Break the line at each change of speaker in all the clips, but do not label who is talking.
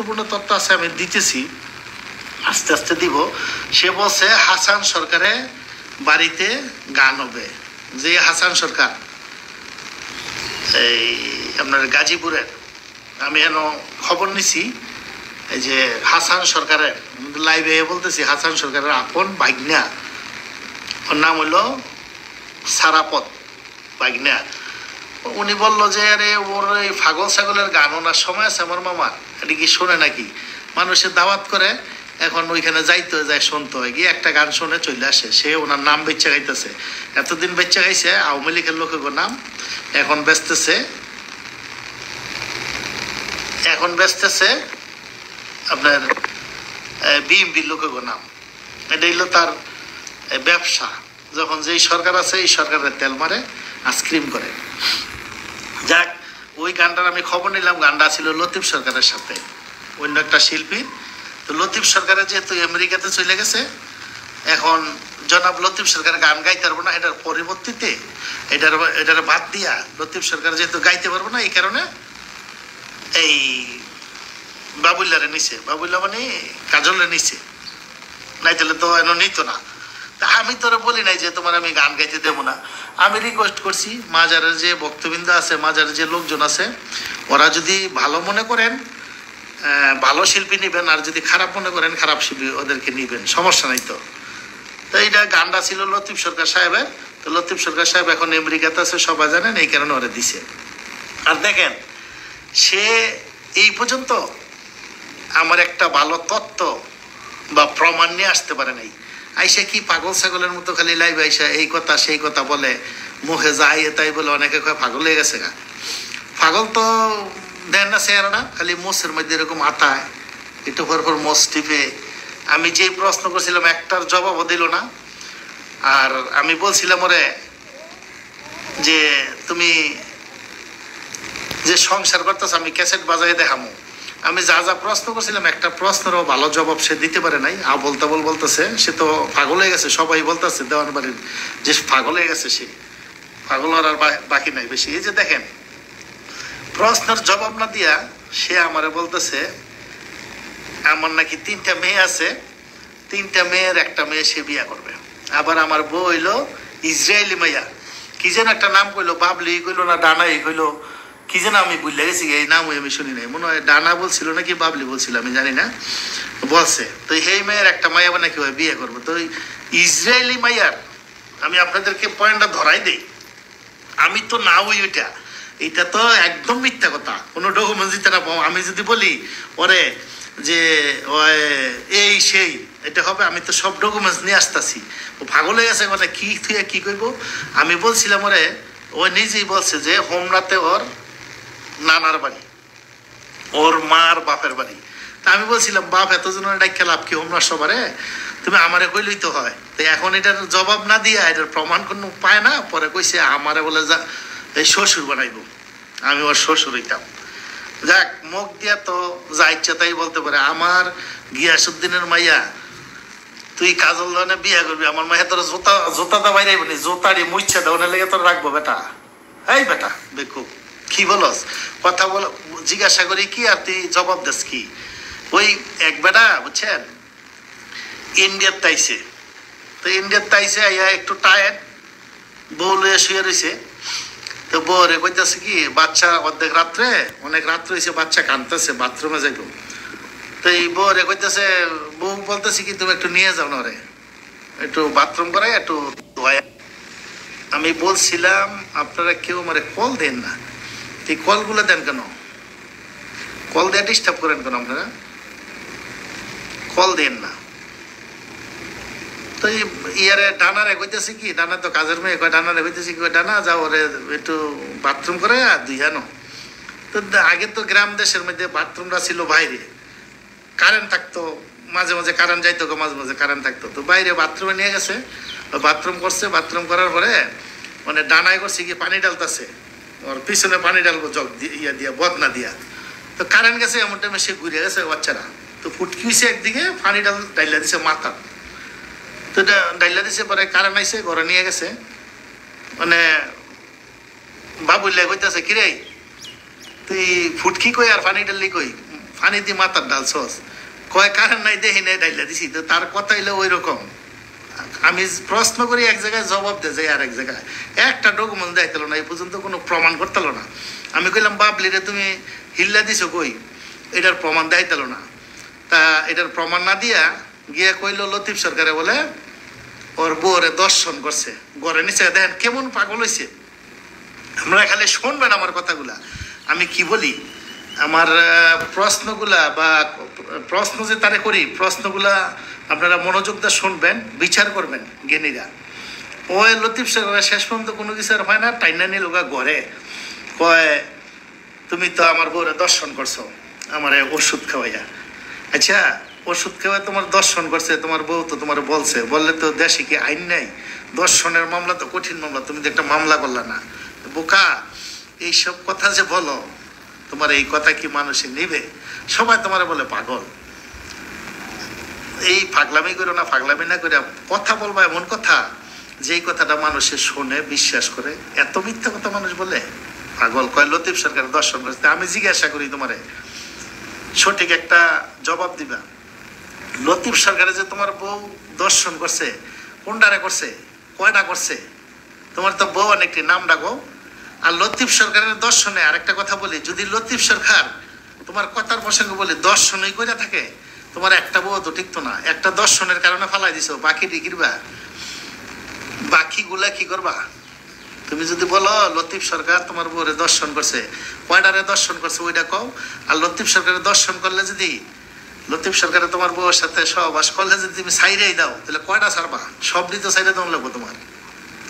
গুরুত্বপূর্ণ তথ্য আছে, আমি দিতেছি, আস্তে আস্তে দিব। সে বলছে হাসান সরকারের বাড়িতে গান হবে। যে হাসান সরকার এই আপনার গাজীপুরের, আমি এন খবর নিছি, এই যে হাসান সরকারের লাইভে বলতেছি, হাসান সরকারের আপন ভাগ্না, ওর নাম হইল সারাপত ভাগ্না। উনি বললো যে আরে ওর এই পাগল ছাগলের গান ওনার সময় আছে আমার মামার, এটা কি শোনে নাকি? মানুষের দাওয়াত করে, এখন ওইখানে যাইতে যায়, শুনতে হয়, গিয়ে একটা গান শুনে চলে আসে। সে ওনার নাম বেচ্চা গাইতেছে, এতদিন বেচ্চা গাইছে আওয়ামী লীগের লোকের নাম, এখন বেচতেছে আপনার বিএমপির লোকের নাম। এটা হইলো তার ব্যবসা। যখন যেই সরকার আছে এই সরকারের তেল মারে, আইসক্রিম করে। যাক, ওই গানটার আমি খবর নিলাম, গানটা ছিল লতিফ সরকারের সাথে, অন্য একটা শিল্পী। তো লতিফ সরকারের যেহেতু আমেরিকাতে চলে গেছে, এখন জনাব লতিফ সরকার গান গাইতে পারবো না, এটার পরিবর্তিতে এটার বাদ দিয়া লতিফ সরকার যেহেতু গাইতে পারবো না, এই কারণে এই বাবুল্লারে নিছে, বাবুল্লা মানে কাজলের নিছে, নাই তাহলে তো এন নিত না। তা আমি তোরা বলি নাই যে তোমার আমি গান গাইতে দেবো না। আমি রিকোয়েস্ট করছি মাজারের যে ভক্তবৃন্দ আছে, মাজারের যে লোকজন আছে, ওরা যদি ভালো মনে করেন ভালো শিল্পী নিবেন, আর যদি খারাপ মনে করেন খারাপ শিল্পী ওদেরকে নিবেন, সমস্যা নাই। তো এইটা গানটা ছিল লতিফ সরকার সাহেবের। তো লতিফ সরকার সাহেব এখন আমেরিকাতে আছে, সবাই জানেন, এই কারণে ওরা দিছে। আর দেখেন, সে এই পর্যন্ত আমার একটা ভালো তত্ত্ব বা প্রমাণ নিয়ে আসতে পারে নাই। আইসা কি পাগল ছাগলের মতো খালি লাইভ আইসা এই কথা সেই কথা বলে, মুখে যাই তাই বলে, অনেকে কয় পাগল হয়ে গেছে গা। পাগল তো দেন না চেহারাটা, খালি মোষের মধ্যে এরকম আটায়, একটু পর মোষ টিপে। আমি যে প্রশ্ন করছিলাম একটার জবাবও দিল না। আর আমি বলছিলাম ওরে যে তুমি যে সংসার করতেছ, আমি ক্যাসেট বাজাই দেখামো। আমি যা যা প্রশ্ন করছিলাম একটা প্রশ্নেরও ভালো জবাব সে দিতে পারে নাই। বলতেছে সে তো পাগল হয়ে গেছে, সবাই বলতেছে দেওয়ান বাড়ির যে পাগল হয়ে গেছে, সে পাগল আর বাকি নাই বেশি। এই যে দেখেন, প্রশ্নের জবাব না দিয়া সে আমারে বলতেছে আমার নাকি 3টা মেয়ে আছে, 3টা মেয়ের একটা মেয়ে সে বিয়া করবে। আবার আমার বউ হইলো ইসরায়েলি মাইয়া, কি যেন একটা নাম কইলো, বাবলি কইলো না ডানাই কইলো, কি যেন আমি বুঝলে গেছি, এই নাম আমি শুনি নাই, মনে হয় ডানা বলছিল নাকি বাবলি বলছিল, আমি জানি না, বলছে। তো এই মেয়ের একটা মাইয়া নাকি বিয়ে করবো। তো ইসরায়েলি মাইয়ার আমি আপনাদেরকে পয়েন্টটা ধরাই দেই, আমি তো না ওই ওইটা, এটা তো একদম মিথ্যা কথা, কোনো ডকুমেন্টস দিতে না পাবো। আমি যদি বলি ওরে যে এই সেই এটা হবে, আমি তো সব ডকুমেন্টস নিয়ে আসতেছি। ও পাগল হয়ে গেছে, মানে কি তুই কি করবো। আমি বলছিলাম ওরে, ও নিজেই বলছে যে হোমরাতে ওর নানার বাড়ি, ওর মার বাপের বাড়ি। তা আমি বলছিলাম বাপ এতজন ডাক্কা লাভ কি, হোমরা সবারে তুমি আমারে কইলেই তো হয়। তো এখন এটার জবাব না দিয়া এটার প্রমাণ কোনো পায় না, পরে কইছে আমারে বলে যা এই শ্বশুর বানাইবো, আমি ওর শ্বশুর হইতাম। যাক, মুখ দিয়া তো যা ইচ্ছা তাই বলতে পারে। আমার গিয়াসুদ্দিনের মাইয়া তুই কাজল ধরনের বিয়ে করবি, আমার মাইয়া তোর জোতাটা বাইরে বলি, জোতারি মুইচ্ছা দেওয়ার লেগে তোর রাখবো বেটা। এই বেটা বেকুব, কি বলস কথা বল, জিজ্ঞাসা করি কি আর তুই জবাব দিস কি। ওই এক বেটা বুঝছেন ইন্ডিয়ার তাইছে, তো ইন্ডিয়ার তাইছে আইয়া একটু টায়ার্ড, বউ লইয়া শুয়ে রয়েছে। তো বউ রে কইতেছে কি, বাচ্চা অর্ধেক রাত্রে, অনেক রাত্রে হয়েছে, বাচ্চা কাঁদতেছে, বাথরুমে যাইব। তো এই বউ রে কইতেছে, বউ বলতেছে কি তুমি একটু নিয়ে যাও না রে, একটু বাথরুম করাই একটু ধোয়া। আমি বলছিলাম আপনারা কেউ আমারে কল দেন না, এই কলগুলো দেন কেন, কল দিয়ে ডিস্টার্ব করেন কেন আপনারা, কল দেন না। তো ইয়ারে ডানারে কইতেছে কি, ডানা তো কাজের মেয়ে, কয় ডানারে কইতেছে কি, ডানা যাও ওরে একটু বাথরুম করে আর দুই জানো। তো আগে তো গ্রাম দেশের মধ্যে বাথরুমটা ছিল বাইরে, কারেন্ট থাকতো, মাঝে মাঝে কারেন্ট যাইতো, মাঝে মাঝে কারেন্ট থাকতো। তো বাইরে বাথরুমে নিয়ে গেছে, বাথরুম করছে, বাথরুম করার পরে মানে ডানায় করছে কি পানি ডালতেছে, ওর পিছনে পানি ডালবো জগ ইয়া দিয়া বদনা দিয়া। তো কারেন্ট গেছে, এমন টাইমে সে ঘুরে গেছে বাচ্চারা, তো ফুটকি হয়েছে একদিকে, পানি ডাইলা দিছে মাথা, তো ডাইলা দিছে, পরে কারেন্ট আইসে ঘরে নিয়ে গেছে। মানে বাবুল্লা কইতেছে কিরে তুই ফুটকি কই আর পানি ডাললি কই, পানি দিয়ে মাথার ডালছস, কয় কারেন্ট নাই দেখি নাই ডাইলা দিছি। তো তার কথা হইলো ওই রকম। আমি প্রশ্ন করি এক জায়গায়, জবাব দিয়ে যাই আর এক জায়গায়। একটা ডকুমেন্ট দেখাইলো না, এই পর্যন্ত কোনো প্রমাণ করতেল না। আমি কইলাম বাবলি রে তুমি হিল্লা দিছো কই, এটার প্রমাণ দেখাইতেল না। তা এটার প্রমাণ না দিয়া গিয়া কইলো লতিফ সরকারে বলে ওর বউরে দর্শন করছে ঘরে নিচে। দেখেন কেমন পাগল হয়েছে। আমরা খালি শুনবেন আমার কথাগুলা, আমি কি বলি, আমার প্রশ্নগুলা বা প্রশ্ন যে তারে করি, প্রশ্নগুলা আপনারা মনোযোগ দিয়ে শুনবেন, বিচার করবেন জ্ঞানীরা। ওই লতিফ সরকার শেষ পর্যন্ত কোনো কিছু আর হয় না, টাইনা নিয়ে লোকা ঘরে কয় তুমি তো আমার বউরে দর্শন করছো আমার ওষুধ খাওয়াইয়া। আচ্ছা ওষুধ খাওয়াই তোমার দর্শন করছে, তোমার বউ তো তোমার বলছে, বললে তো দেশে কি আইন নাই? দর্শনের মামলা তো কঠিন মামলা, তুমি তো একটা মামলা করলা না। বোকা, এইসব কথা যে বলো, তোমার এই কথা কি মানুষে নিবে? সবাই তোমার বলে পাগল। এই পাগলামি করো না, পাগলামি না করে কথা বলবা এমন কথা যেই কথাটা মানুষে শোনে, বিশ্বাস করে। এত মিথ্যা কথা মানুষ বলে, পাগল। কয় লতিফ সরকার দর্শন করছে। আমি জিজ্ঞাসা করি তোমারে, সঠিক একটা জবাব দিবা। লতিফ সরকারে যে তোমার বউ দর্শন করছে, কোনটারে করছে, কয়টা করছে? তোমার তো বউ অনেকটি, নাম ডাকো। আর লতিফ সরকারের দর্শনে আরেকটা কথা বলি, যদি লতিফ সরকার তোমার কথার প্রসঙ্গে বলি দর্শনই করে থাকে, তোমার একটা বউ তো টিকতো না। একটা দর্শনের কারণে ফালাই দিছো, বাকি টিকিরবা? বাকিগুলা কি করবা? তুমি যদি বলো লতিফ সরকার তোমার বউরে দর্শন করছে, কয়টারে দর্শন করছে ওইটা কও। আর লতিফ সরকারের দর্শন করলে যদি, লতিফ সরকারের তোমার বউয়ের সাথে সহবাস করলে যদি তুমি সাইরেই দাও, তাহলে কয়টা ছাড়বা? সব দিতে সাইরে দেওয়া লাগবো তোমার।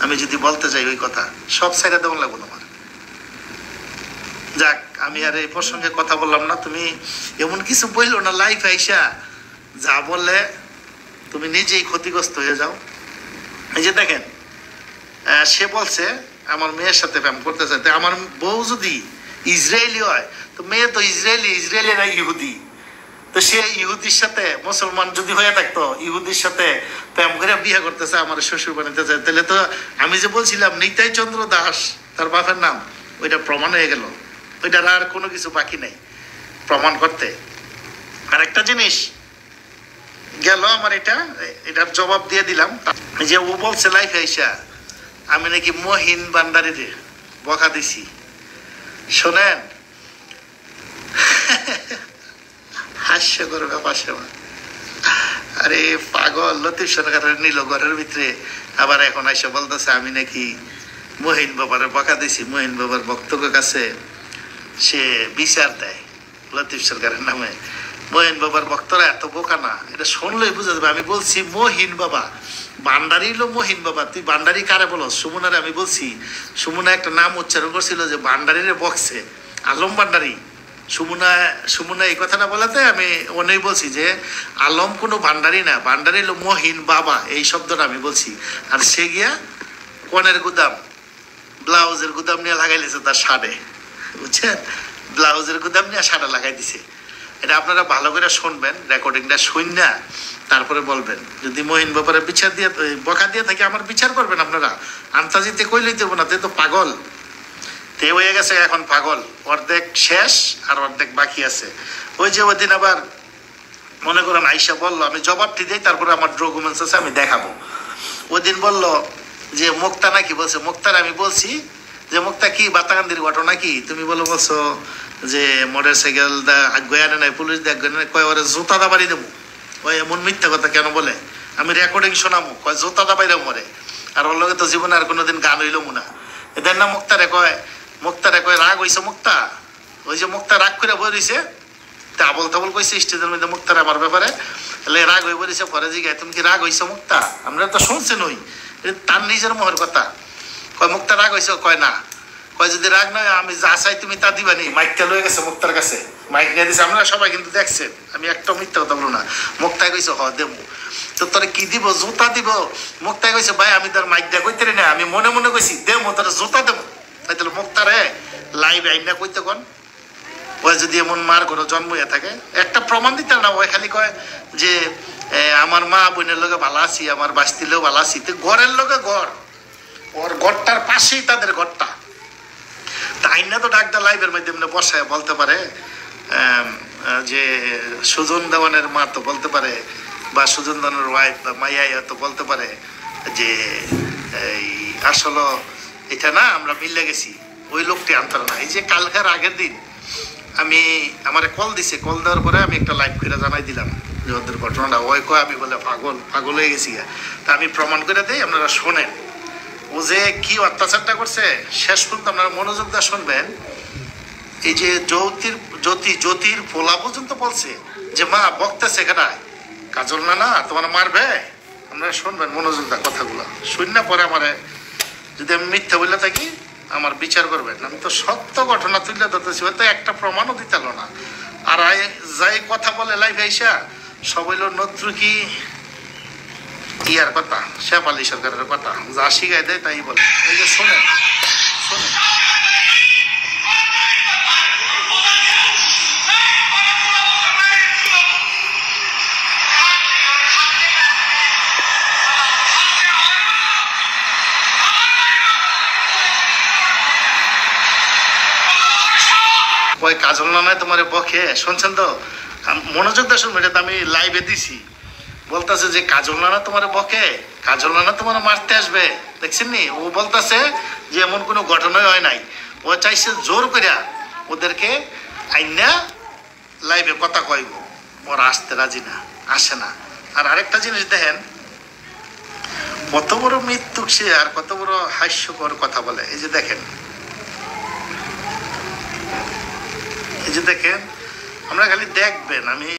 আমি যদি বলতে চাই ওই কথা, সব সাইরে দেওয়া লাগবো তোমার। যাক, আমি আর এই প্রসঙ্গে কথা বললাম না। তুমি এমন কিছু বললো না লাইফ আইসা যা বললে তুমি নিজেই ক্ষতিগ্রস্ত হয়ে যাও। এই যে দেখেন, সে বলছে আমার মেয়ের সাথে প্রেম করতে চাইতে। আমার বউ যদি ইসরায়েলি হয়, তো মেয়ে তো ইসরায়েলি, ইসরায়েলিরা ইহুদি। তো সে ইহুদির সাথে, মুসলমান যদি হয়ে থাকতো, ইহুদির সাথে প্রেম করে বিয়ে করতেছে, আমার শ্বশুর বানাতে চায়, তাহলে তো আমি যে বলছিলাম নিতাই চন্দ্র দাস তার বাপের নাম, ওইটা প্রমাণ হয়ে গেল। ওইটার আর কোনো কিছু বাকি নেই প্রমাণ করতে। আর একটা জিনিস গেল আমার, এটার জবাব দিয়ে দিলাম। যে ও বলছে লাইফে আইসা আমি নাকি মহিন ভান্ডারীর বকা দিছি। শোনেন, হাস্যকর ব্যাপার সেবা। আরে পাগল, লতিফ সরকারের নিল ঘরের ভিতরে, আবার এখন আইসা বলতেছে আমি নাকি মহিন বাবার বকা দিছি। মহিন বাবার বক্তব্য কাছে সে বিচার দেয় লতিফ সরকারের নামে। মহিন বাবার ভক্তরা এত বোকা না, এটা শুনলেই বুঝা যাবে। আমি বলছি মহিন বাবা, ভান্ডারি হলো মহিন বাবা। তুই ভান্ডারি কারে বলো? সুমনারে আমি বলছি। সুমনা একটা নাম উচ্চারণ করছিল যে ভান্ডারিরে বকছে, আলম ভান্ডারি। সুমনা এই কথাটা বলাতে আমি অনেক বলছি যে আলম কোনো ভান্ডারি না, ভান্ডারি হলো মহিন বাবা, এই শব্দটা আমি বলছি। আর সে গিয়া কনের গুদাম, ব্লাউজের গুদাম নিয়ে লাগাইলেছে তার শাড়ে, বুঝছেন? ব্লাউজের গুদাম নিয়ে শাড়া লাগাই দিছে। এটা আপনারা ভালো করে শুনবেন, রেকর্ডিংটা শুন না তারপরে বলবেন। যদি মহিন বাবারে বিচার দিয়ে বকা দিয়ে থাকে, আমার বিচার করবেন আপনারা। আন্তাজিতে কইলেই দেবো না, তে তো পাগল। তে হয়ে গেছে এখন পাগল, অর্ধেক শেষ আর অর্ধেক বাকি আছে। ওই যে ওই দিন আবার মনে করেন আইসা বললো, আমি জবাবটি দিই, তারপরে আমার ডকুমেন্টস আছে আমি দেখাবো। ওই দিন বললো যে মুক্তা নাকি বলছে, মুক্তার আমি বলছি যে মুক্তা কি বাতাকান্দির ঘটনা কি? তুমি বলছো যে মোটর সাইকেল আগে নাই, পুলিশ কয় ওরে জোতা দাবারি দেবো। ওই এমন মিথ্যা কথা কেন বলে? আমি রেকর্ডিং শোনাবো, কয় জোতা দাবাই দেবো মরে। আর ওর লগে তো জীবনে আর কোনোদিন গান হইল না। এদের না মুক্তারে কয় রাগ হইছে মুক্তা। ওই যে মুক্তা রাগ করে বই রইছে, তা আবল তাবল কইছে স্টেজের মধ্যে মুক্তার আমার ব্যাপারে, রাগ হয়ে বলেছে। পরে জিগায় তুমি কি রাগ হইছো মুক্তা? আমরা তো শুনছেন, ওই তার নিজের মোহের কথা। কয় মুক্তা রাগ হয়েছে? কয় না। কয় যদি রাগ নয় আমি যা চাই তুমি তা দিবানি। মাইকটা লয়ে গেছে মুক্তার কাছে, মাইক নিয়ে দিছে, আপনারা সবাই কিন্তু দেখছেন, আমি একটা মিথ্যা কথা বলবো না। মুক্তায় কইছে হ দেবো। তো তোরে কি দিব? জুতা দিব। মুক্তায় কইছে ভাই আমি তার মাইক দিয়া কইতে না, আমি মনে মনে কইছি দেবো, তোর জুতা দেবো। তাই তাহলে মুক্তারে লাইভ আইনা কইতে কন। ওই যদি এমন মার কোনো জন্ম হয়ে থাকে, একটা প্রমাণ দিতে না। ওই খালি কয় যে আমার মা বোনের লোকে ভালো আছি, আমার বাস্তিলেও ভালো আছি। তো ঘরের লোকে ঘর, ওর ঘরটার পাশেই তাদের ঘরটা। তাই না তো ডাক্তার লাইভের মাধ্যমে বসায় বলতে পারে যে সুজন দেওয়ানের মা তো বলতে পারে, বা সুজন দেওয়ানের ওয়াইফ বা মাইয়াই তো বলতে পারে যে এই আসলে এটা না আমরা মিলে গেছি, ওই লোকটি আনতার না। এই যে কালকার আগের দিন আমি আমারে কল দিছে, কল দেওয়ার পরে আমি একটা লাইভ করে জানাই দিলাম যে ওদের ঘটনাটা। ওই কয় আমি বলে পাগল হয়ে গেছি। তা আমি প্রমাণ করে দিই, আপনারা শোনেন ও যে কি অত্যাচারটা করছে। শেষ পর্যন্ত আপনারা মনোযোগ দিয়ে শুনবেন। এই যে জ্যোতির পোলা পর্যন্ত বলছে যে মা বকতেছে কেনায় কাজল না তোমার মারবে। আপনারা শুনবেন মনোযোগ দিয়ে কথাগুলো শুন না, পরে আমারে যদি আমি মিথ্যা বলে থাকি আমার বিচার করবেন। আমি তো সত্য ঘটনা তুলে ধরতেছি, হয়তো একটা প্রমাণও দিতে হলো না। আর যাই কথা বলে লাইভ আইসা সব হইল নত্রুকি ইয়ার কথা, শেফালি সরকারের কথা, যা শিখাই দেয় তাই বলে। এই যে শোনেন শোনেন। ওই কাজল নানায় তোমার বকে শুনছেন তো, মনোযোগ দিয়ে শুনবেন। এটা আমি লাইভে দিছি। বলতেছে যে কাজল নানা তোমার বকে, কাজল নানা তোমার মারতে আসবে, দেখছেন নি? ও বলতেছে যে এমন কোনো ঘটনাই হয় নাই। ও চাইছে জোর করিয়া ওদেরকে আইনা লাইভে কথা কইব। ওরা আসতে রাজি না, আসে না। আর আরেকটা জিনিস দেখেন, কত বড় মৃত্যুক সে, আর কত বড় হাস্যকর কথা বলে। এই যে দেখেন, এই যে দেখেন, আমরা খালি দেখবেন। আমি